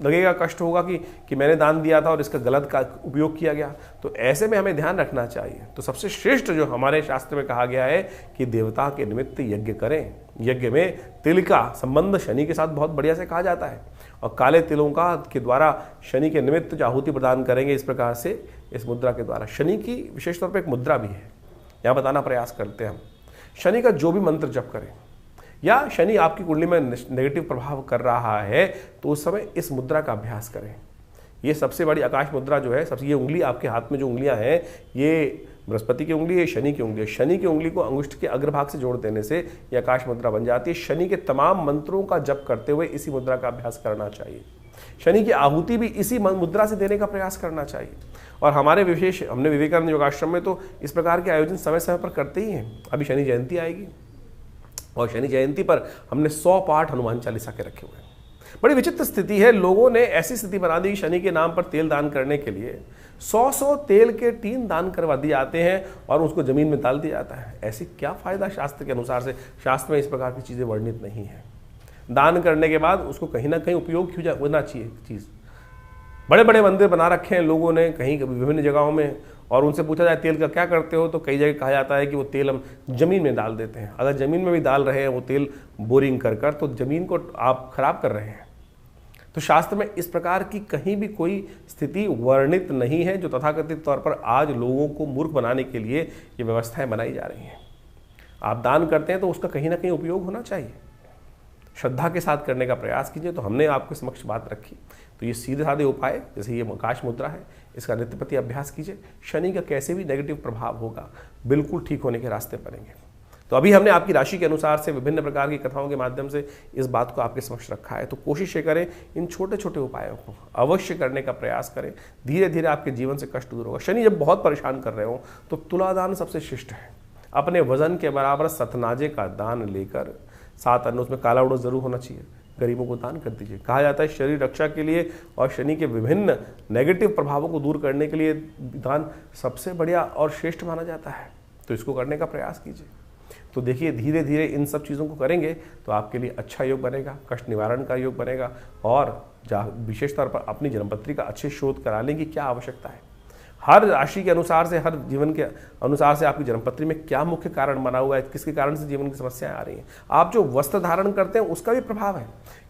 लगेगा, कष्ट होगा कि मैंने दान दिया था और इसका गलत का उपयोग किया गया। तो ऐसे में हमें ध्यान रखना चाहिए। तो सबसे श्रेष्ठ जो हमारे शास्त्र में कहा गया है कि देवता के निमित्त यज्ञ करें। यज्ञ में तिल का संबंध शनि के साथ बहुत बढ़िया से कहा जाता है और काले तिलों का के द्वारा शनि के निमित्त जो आहुति प्रदान करेंगे इस प्रकार से, इस मुद्रा के द्वारा। शनि की विशेष तौर पर एक मुद्रा भी है, यहाँ बताना प्रयास करते हैं हम। शनि का जो भी मंत्र जप करें या शनि आपकी कुंडली में नेगेटिव प्रभाव कर रहा है तो उस समय इस मुद्रा का अभ्यास करें। ये सबसे बड़ी आकाश मुद्रा जो है, सबसे ये उंगली आपके हाथ में जो उंगलियां हैं, ये बृहस्पति की उंगली है, शनि की उंगली है। शनि की उंगली को अंगुष्ठ के अग्रभाग से जोड़ देने से ये आकाश मुद्रा बन जाती है। शनि के तमाम मंत्रों का जप करते हुए इसी मुद्रा का अभ्यास करना चाहिए। शनि की आहुति भी इसी मुद्रा से देने का प्रयास करना चाहिए। और हमारे हमने विवेकानंद योगाश्रम में तो इस प्रकार के आयोजन समय समय पर करते ही हैं। अभी शनि जयंती आएगी और शनि जयंती पर हमने 100 पाठ हनुमान चालीसा के रखे हुए हैं। बड़ी विचित्र स्थिति है, लोगों ने ऐसी स्थिति बना दी शनि के नाम पर तेल दान करने के लिए 100 तेल के 3 दान करवा दिए जाते हैं और उसको जमीन में डाल दिया जाता है। ऐसी क्या फायदा शास्त्र के अनुसार से? शास्त्र में इस प्रकार की चीज़ें वर्णित नहीं है। दान करने के बाद उसको कहीं ना कहीं उपयोग क्यों होना चाहिए चीज़। बड़े बड़े मंदिर बना रखे हैं लोगों ने कहीं विभिन्न जगहों में, और उनसे पूछा जाए तेल का क्या करते हो तो कई जगह कहा जाता है कि वो तेल हम जमीन में डाल देते हैं। अगर जमीन में भी डाल रहे हैं वो तेल बोरिंग कर तो जमीन को आप खराब कर रहे हैं। तो शास्त्र में इस प्रकार की कहीं भी कोई स्थिति वर्णित नहीं है, जो तथाकथित तौर पर आज लोगों को मूर्ख बनाने के लिए ये व्यवस्थाएं बनाई जा रही हैं। आप दान करते हैं तो उसका कहीं ना कहीं उपयोग होना चाहिए, श्रद्धा के साथ करने का प्रयास कीजिए। तो हमने आपके समक्ष बात रखी। तो ये सीधे साधे उपाय, जैसे ये आकाश मुद्रा है, इसका नित्य प्रति अभ्यास कीजिए। शनि का कैसे भी नेगेटिव प्रभाव होगा बिल्कुल ठीक होने के रास्ते बनेंगे। तो अभी हमने आपकी राशि के अनुसार से विभिन्न प्रकार की कथाओं के माध्यम से इस बात को आपके समक्ष रखा है। तो कोशिश ये करें, इन छोटे छोटे उपायों को अवश्य करने का प्रयास करें। धीरे धीरे आपके जीवन से कष्ट दूर होगा। शनि जब बहुत परेशान कर रहे हो तो तुलादान सबसे शिष्ट है। अपने वजन के बराबर सतनाजे का दान लेकर, 7 अन्न उसमें काला उड़द जरूर होना चाहिए, गरीबों को दान कर दीजिए। कहा जाता है शरीर रक्षा के लिए और शनि के विभिन्न नेगेटिव प्रभावों को दूर करने के लिए दान सबसे बढ़िया और श्रेष्ठ माना जाता है। तो इसको करने का प्रयास कीजिए। तो देखिए धीरे धीरे इन सब चीज़ों को करेंगे तो आपके लिए अच्छा योग बनेगा, कष्ट निवारण का योग बनेगा। और विशेष तौर पर अपनी जन्मपत्री का अच्छे शोध करा लें कि क्या आवश्यकता है। हर राशि के अनुसार से, हर जीवन के अनुसार से आपकी जन्मपत्री में क्या मुख्य कारण बना हुआ है, किसके कारण से जीवन की समस्याएं आ रही हैं। आप जो वस्त्र धारण करते हैं उसका भी प्रभाव है।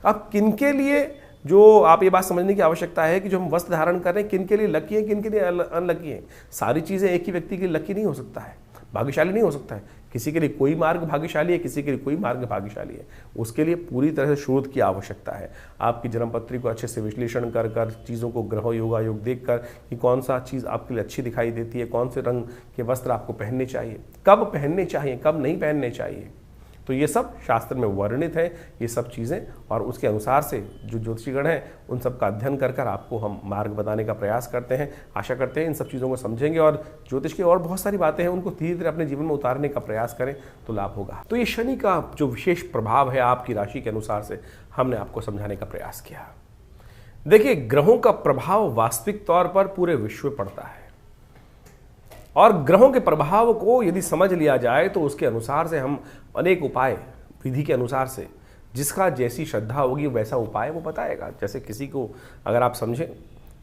आप किनके लिए, जो आप ये बात समझने की आवश्यकता है कि जो हम वस्त्र धारण कर रहे हैं किनके लिए लकी है, किनके लिए अनलकी है। सारी चीज़ें एक ही व्यक्ति के लिए लकी नहीं हो सकता है, भाग्यशाली नहीं हो सकता है। किसी के लिए कोई मार्ग भाग्यशाली है, किसी के लिए कोई मार्ग भाग्यशाली है। उसके लिए पूरी तरह से शोध की आवश्यकता है। आपकी जन्मपत्री को अच्छे से विश्लेषण कर कर, चीज़ों को ग्रह योगा योग देख कर कि कौन सा चीज़ आपके लिए अच्छी दिखाई देती है, कौन से रंग के वस्त्र आपको पहनने चाहिए, कब पहनने चाहिए, कब नहीं पहनने चाहिए, तो ये सब शास्त्र में वर्णित है, ये सब चीज़ें, और उसके अनुसार से जो ज्योतिषीगण हैं उन सब का अध्ययन कर कर आपको हम मार्ग बताने का प्रयास करते हैं। आशा करते हैं इन सब चीज़ों को समझेंगे और ज्योतिष की और बहुत सारी बातें हैं उनको धीरे धीरे अपने जीवन में उतारने का प्रयास करें तो लाभ होगा। तो ये शनि का जो विशेष प्रभाव है आपकी राशि के अनुसार से हमने आपको समझाने का प्रयास किया। देखिए, ग्रहों का प्रभाव वास्तविक तौर पर पूरे विश्व में पड़ता है और ग्रहों के प्रभाव को यदि समझ लिया जाए तो उसके अनुसार से हम अनेक उपाय विधि के अनुसार से, जिसका जैसी श्रद्धा होगी वैसा उपाय वो बताएगा। जैसे किसी को अगर आप समझें,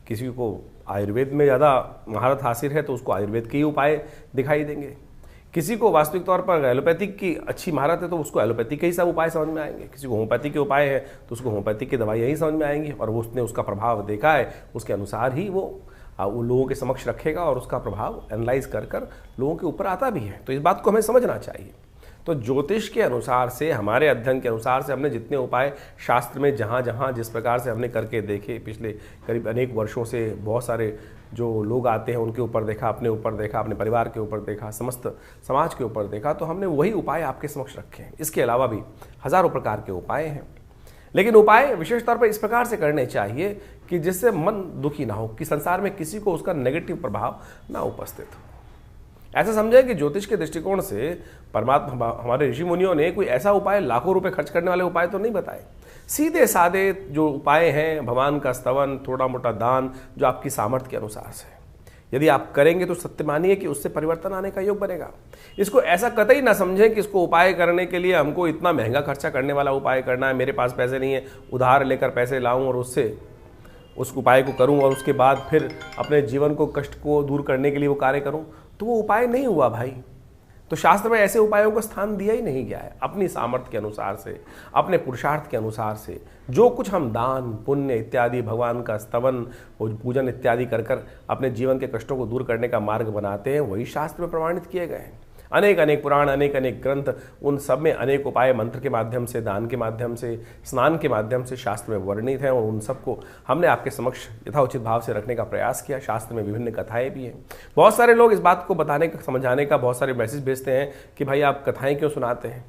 किसी को आयुर्वेद में ज़्यादा महारत हासिल है तो उसको आयुर्वेद के ही उपाय दिखाई देंगे। किसी को वास्तविक तौर पर एलोपैथिक की अच्छी महारत है तो उसको एलोपैथिक के ही सब उपाय समझ में आएंगे। किसी को होम्योपैथिक के उपाय है तो उसको होम्योपैथिक की दवाइयाँ ही समझ में आएंगी और वो उसने उसका प्रभाव देखा है उसके अनुसार ही वो लोगों के समक्ष रखेगा और उसका प्रभाव एनालाइज कर कर लोगों के ऊपर आता भी है। तो इस बात को हमें समझना चाहिए। तो ज्योतिष के अनुसार से, हमारे अध्ययन के अनुसार से हमने जितने उपाय शास्त्र में जहाँ जहाँ जिस प्रकार से हमने करके देखे, पिछले करीब अनेक वर्षों से बहुत सारे जो लोग आते हैं उनके ऊपर देखा, अपने ऊपर देखा, अपने परिवार के ऊपर देखा, समस्त समाज के ऊपर देखा, तो हमने वही उपाय आपके समक्ष रखे हैं। इसके अलावा भी हज़ारों प्रकार के उपाय हैं, लेकिन उपाय विशेष तौर पर इस प्रकार से करने चाहिए कि जिससे मन दुखी ना हो, कि संसार में किसी को उसका नेगेटिव प्रभाव ना उपस्थित हो। ऐसा समझें कि ज्योतिष के दृष्टिकोण से परमात्मा, हमारे ऋषि मुनियों ने कोई ऐसा उपाय, लाखों रुपए खर्च करने वाले उपाय तो नहीं बताए। सीधे साधे जो उपाय हैं, भगवान का स्तवन, थोड़ा मोटा दान, जो आपकी सामर्थ्य के अनुसार से यदि आप करेंगे तो सत्य मानिए कि उससे परिवर्तन आने का योग बनेगा। इसको ऐसा कतई ना समझें कि इसको उपाय करने के लिए हमको इतना महंगा खर्चा करने वाला उपाय करना है, मेरे पास पैसे नहीं है, उधार लेकर पैसे लाऊं और उससे उस उपाय को करूं और उसके बाद फिर अपने जीवन को, कष्ट को दूर करने के लिए वो कार्य करूं, तो वो उपाय नहीं हुआ भाई। तो शास्त्र में ऐसे उपायों को स्थान दिया ही नहीं गया है। अपनी सामर्थ्य के अनुसार से, अपने पुरुषार्थ के अनुसार से जो कुछ हम दान, पुण्य इत्यादि, भगवान का स्तवन और पूजन इत्यादि कर कर अपने जीवन के कष्टों को दूर करने का मार्ग बनाते हैं, वही शास्त्र में प्रमाणित किए गए हैं। अनेक अनेक पुराण, अनेक अनेक ग्रंथ, उन सब में अनेक उपाय मंत्र के माध्यम से, दान के माध्यम से, स्नान के माध्यम से शास्त्र में वर्णित हैं और उन सबको हमने आपके समक्ष यथाउचित भाव से रखने का प्रयास किया। शास्त्र में विभिन्न कथाएं भी हैं। बहुत सारे लोग इस बात को बताने का, समझाने का बहुत सारे मैसेज भेजते हैं कि भाई आप कथाएं क्यों सुनाते हैं।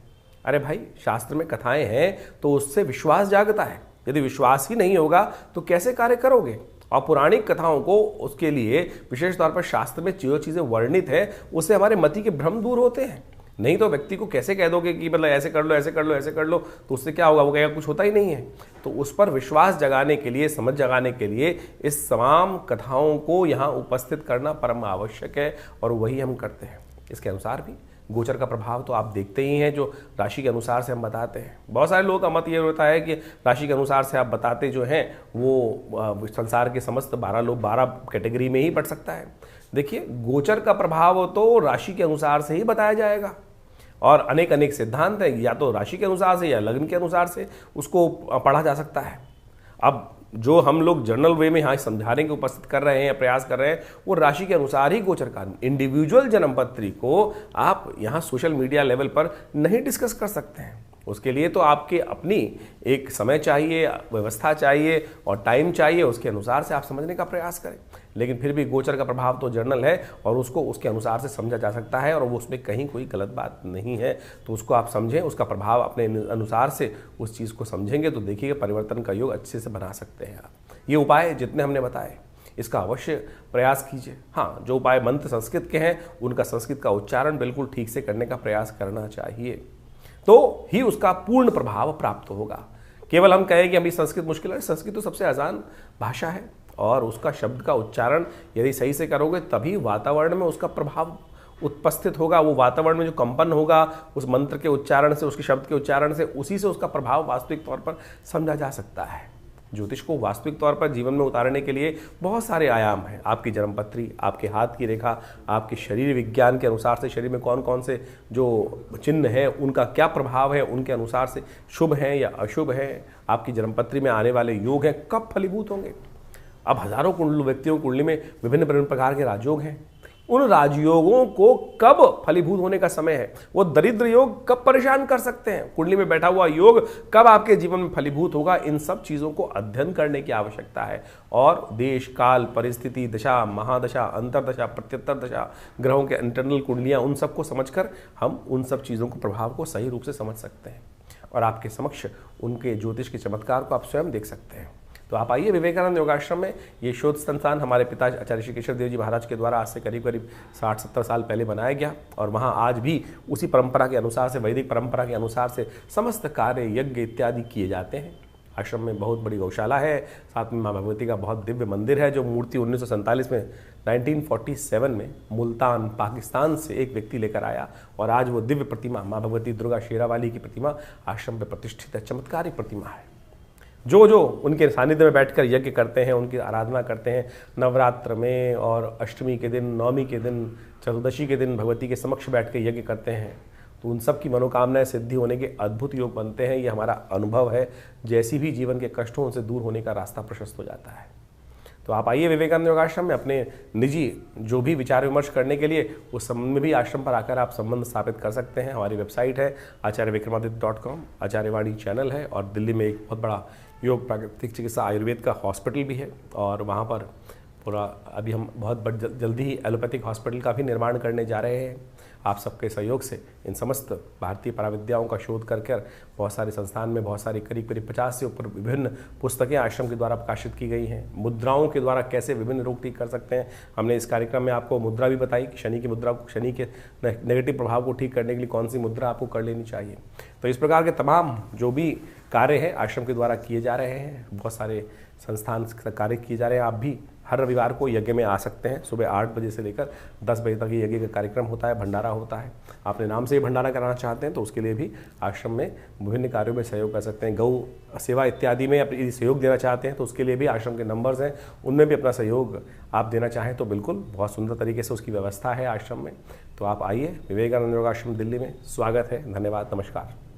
अरे भाई, शास्त्र में कथाएं हैं तो उससे विश्वास जागता है। यदि विश्वास ही नहीं होगा तो कैसे कार्य करोगे। और पौराणिक कथाओं को, उसके लिए विशेष तौर पर शास्त्र में जो चीज़ें वर्णित है उससे हमारे मति के भ्रम दूर होते हैं। नहीं तो व्यक्ति को कैसे कह दोगे कि मतलब ऐसे कर लो, ऐसे कर लो, ऐसे कर लो, तो उससे क्या होगा, वो कहेगा कुछ होता ही नहीं है। तो उस पर विश्वास जगाने के लिए, समझ जगाने के लिए इस तमाम कथाओं को यहाँ उपस्थित करना परम आवश्यक है और वही हम करते हैं। इसके अनुसार भी गोचर का प्रभाव तो आप देखते ही हैं, जो राशि के अनुसार से हम बताते हैं। बहुत सारे लोगों का मत ये होता है कि राशि के अनुसार से आप बताते जो हैं वो संसार के समस्त 12 कैटेगरी में ही पड़ सकता है। देखिए, गोचर का प्रभाव तो राशि के अनुसार से ही बताया जाएगा और अनेक अनेक सिद्धांत हैं, या तो राशि के अनुसार से या लग्न के अनुसार से उसको पढ़ा जा सकता है। अब जो हम लोग जनरल वे में यहाँ समझाने के उपस्थित कर रहे हैं या प्रयास कर रहे हैं, वो राशि के अनुसार ही गोचर का, इंडिविजुअल जन्मपत्री को आप यहाँ सोशल मीडिया लेवल पर नहीं डिस्कस कर सकते हैं। उसके लिए तो आपके अपनी एक समय चाहिए, व्यवस्था चाहिए और टाइम चाहिए, उसके अनुसार से आप समझने का प्रयास करें। लेकिन फिर भी गोचर का प्रभाव तो जर्नल है और उसको उसके अनुसार से समझा जा सकता है और वो उसमें कहीं कोई गलत बात नहीं है। तो उसको आप समझें, उसका प्रभाव अपने अनुसार से उस चीज़ को समझेंगे तो देखिएगा परिवर्तन का योग अच्छे से बना सकते हैं आप। ये उपाय जितने हमने बताए इसका अवश्य प्रयास कीजिए। हाँ, जो उपाय मंत्र संस्कृत के हैं उनका संस्कृत का उच्चारण बिल्कुल ठीक से करने का प्रयास करना चाहिए, तो ही उसका पूर्ण प्रभाव प्राप्त होगा। केवल हम कहें कि अभी संस्कृत मुश्किल है, संस्कृत तो सबसे आसान भाषा है और उसका शब्द का उच्चारण यदि सही से करोगे तभी वातावरण में उसका प्रभाव उपस्थित होगा। वो वातावरण में जो कंपन होगा उस मंत्र के उच्चारण से, उसके शब्द के उच्चारण से, उसी से उसका प्रभाव वास्तविक तौर पर समझा जा सकता है। ज्योतिष को वास्तविक तौर पर जीवन में उतारने के लिए बहुत सारे आयाम हैं। आपकी जन्मपत्री, आपके हाथ की रेखा, आपके शरीर विज्ञान के अनुसार से शरीर में कौन कौन से जो चिन्ह हैं उनका क्या प्रभाव है, उनके अनुसार से शुभ हैं या अशुभ हैं, आपकी जन्मपत्री में आने वाले योग हैं कब फलीभूत होंगे। अब हजारों व्यक्तियों की कुंडली में विभिन्न प्रकार के राजयोग हैं। उन राजयोगों को कब फलीभूत होने का समय है, वो दरिद्र योग कब परेशान कर सकते हैं, कुंडली में बैठा हुआ योग कब आपके जीवन में फलीभूत होगा, इन सब चीज़ों को अध्ययन करने की आवश्यकता है। और देश काल परिस्थिति दशा महादशा अंतरदशा प्रत्युत्तर दशा ग्रहों के इंटरनल कुंडलियाँ, उन सबको समझकर हम उन सब चीज़ों को प्रभाव को सही रूप से समझ सकते हैं और आपके समक्ष उनके ज्योतिष के चमत्कार को आप स्वयं देख सकते हैं। तो आप आइए विवेकानंद योगाश्रम में। ये शोध संस्थान हमारे पिता आचार्य श्री केशव देव जी महाराज के द्वारा आज से करीब 60-70 साल पहले बनाया गया और वहाँ आज भी उसी परंपरा के अनुसार से, वैदिक परंपरा के अनुसार से समस्त कार्य यज्ञ इत्यादि किए जाते हैं। आश्रम में बहुत बड़ी गौशाला है, साथ में माँ भगवती का बहुत दिव्य मंदिर है, जो मूर्ति 1947 में 1947 में मुल्तान पाकिस्तान से एक व्यक्ति लेकर आया और आज वो दिव्य प्रतिमा माँ भगवती दुर्गा शेरावाली की प्रतिमा आश्रम में प्रतिष्ठित है। चमत्कारी प्रतिमा है। जो जो उनके सानिध्य में बैठकर यज्ञ करते हैं, उनकी आराधना करते हैं, नवरात्र में और अष्टमी के दिन, नवमी के दिन, चतुर्दशी के दिन भगवती के समक्ष बैठ कर यज्ञ करते हैं, तो उन सब की मनोकामनाएं सिद्धि होने के अद्भुत योग बनते हैं। ये हमारा अनुभव है। जैसी भी जीवन के कष्टों उनसे दूर होने का रास्ता प्रशस्त हो जाता है। तो आप आइए विवेकानंद योगाश्रम में अपने निजी जो भी विचार विमर्श करने के लिए उस संबंध में भी आश्रम पर आकर आप संबंध स्थापित कर सकते हैं। हमारी वेबसाइट है acharyvikramaditya.com, आचार्यवाणी चैनल है और दिल्ली में एक बहुत बड़ा योग प्राकृतिक चिकित्सा आयुर्वेद का हॉस्पिटल भी है और वहाँ पर पूरा अभी हम बहुत जल्दी ही एलोपैथिक हॉस्पिटल का भी निर्माण करने जा रहे हैं। आप सबके सहयोग से इन समस्त भारतीय पराविद्याओं का शोध करके बहुत सारे संस्थान में बहुत सारी करीब 50 से ऊपर विभिन्न पुस्तकें आश्रम के द्वारा प्रकाशित की गई हैं। मुद्राओं के द्वारा कैसे विभिन्न रोग ठीक कर सकते हैं, हमने इस कार्यक्रम में आपको मुद्रा भी बताई कि शनि की मुद्रा, शनि के नेगेटिव प्रभाव को ठीक करने के लिए कौन सी मुद्रा आपको कर लेनी चाहिए। तो इस प्रकार के तमाम जो भी कार्य है आश्रम के द्वारा किए जा रहे हैं, बहुत सारे संस्थान कार्य किए जा रहे हैं। आप भी हर रविवार को यज्ञ में आ सकते हैं। सुबह 8 बजे से लेकर 10 बजे तक ये यज्ञ का कार्यक्रम होता है, भंडारा होता है। आपने नाम से ही भंडारा कराना चाहते हैं तो उसके लिए भी आश्रम में विभिन्न कार्यों में सहयोग कर सकते हैं। गौ सेवा इत्यादि में अपनी सहयोग देना चाहते हैं तो उसके लिए भी आश्रम के नंबर्स हैं, उनमें भी अपना सहयोग आप देना चाहें तो बिल्कुल बहुत सुंदर तरीके से उसकी व्यवस्था है आश्रम में। तो आप आइए, विवेकानंद योगाश्रम दिल्ली में स्वागत है। धन्यवाद, नमस्कार।